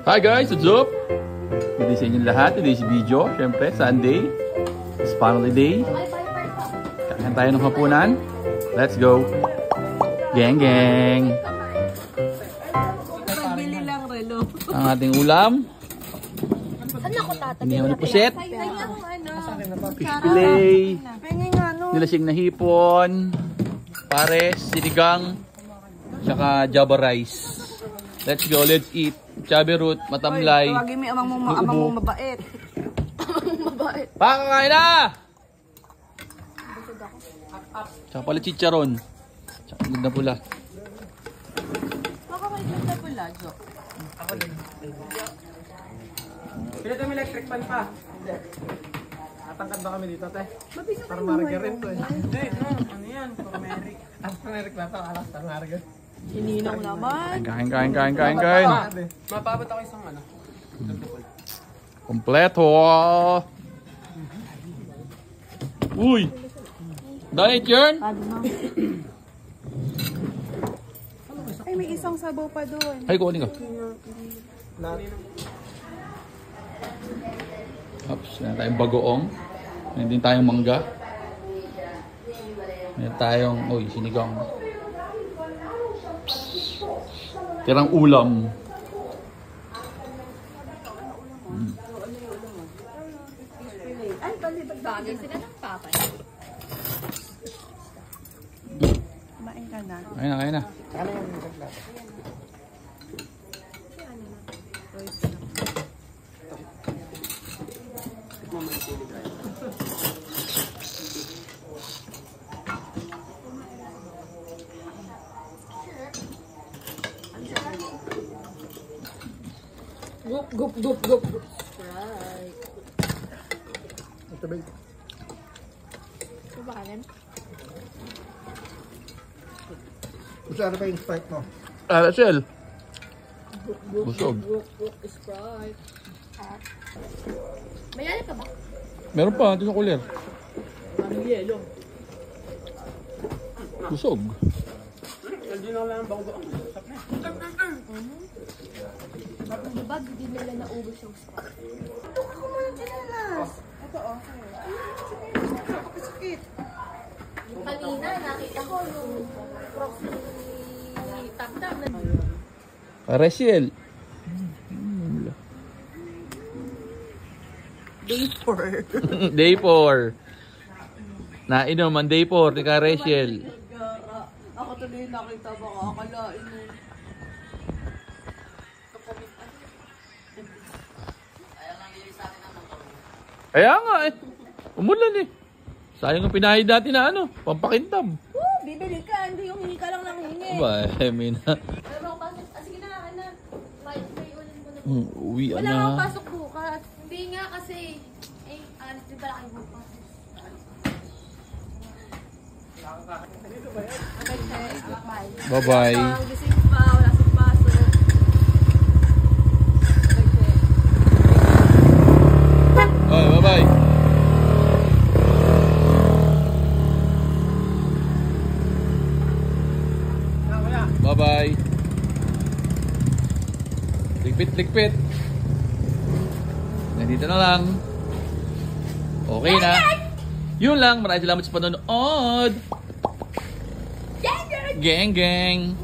Hi guys, what's up? Good day sa inyong lahat. Today's video, syempre, Sunday. It's family day. Kakain tayo ng hapunan. Let's go. Gang gang. Pagbili lang, Relo. Ang ating ulam. Saan ako tatagay? Inihaw na puset. Fish fillet. Nilasing na hipon. Pares, sinigang. Tsaka java rice. Let's go, let's eat. Chabi root, matamlay. Tawagin mo yung amang mong mabait. Amang mabait. Pakakain na! Tsaka pala chicharon. Tsaka ganda pula. Baka may ganda pula, Jo. Ako din. Pinito may electric fan pa. Hindi. Tatangkad ba kami dito, te? Para margarine to eh. Hindi, no. Ano yan? Turmeric. Ang turmeric na to. Alas, turmeric. Hininang naman. Kain. Mapabot ako isang ano. Kompleto. Uy! Diet yarn? Ay, may isang sabaw pa doon. Ay, kukunin ko. Oops, meron tayong bagoong. Meron din tayong mangga. Meron tayong, uy, sinigang. Tirang ulam. Ay, bagay sila ng papay. Kumain ka na. Kain na. Ano yung naglag? Gup. Right. Ito ba? Ito ba kanin? Gusto ano pa yung Sprite mo? Rachel. Busog. Gup, Sprite. May alip ka ba? Meron pa, ito sa cooler. Ang yelo. Busog. Hindi na lang ang bago. Diba, hindi nila naubos yung Sprite. Ito ako muna tinalas. Ito, okay. Sakit. Yung kanina, nakita ko yung prof ni Tap-Tap na Rachel. Day 4. Day 4. Nainom ang day 4 ni ka Rachel. Ako tuloy nakita baka akalain mo. Kaya nga eh. Umulan eh. Sayang ang pinahid natin na ano, pampakintab. Bibili ka, hindi yung hingi ka lang ng hingi. Aba, Mina. Pero pasok, sige na, ano, may ulan mo na. Uwi Wala na. akong pasok bukas. Hindi nga kasi, alis din pala kayo bukas. Bye-bye. Gising pa, wala sa pasok. Bye-bye. Bye-bye. Ligpit. Nandito na lang. Okay na. Yun lang. Maraming salamat sa panonood. Gang gang.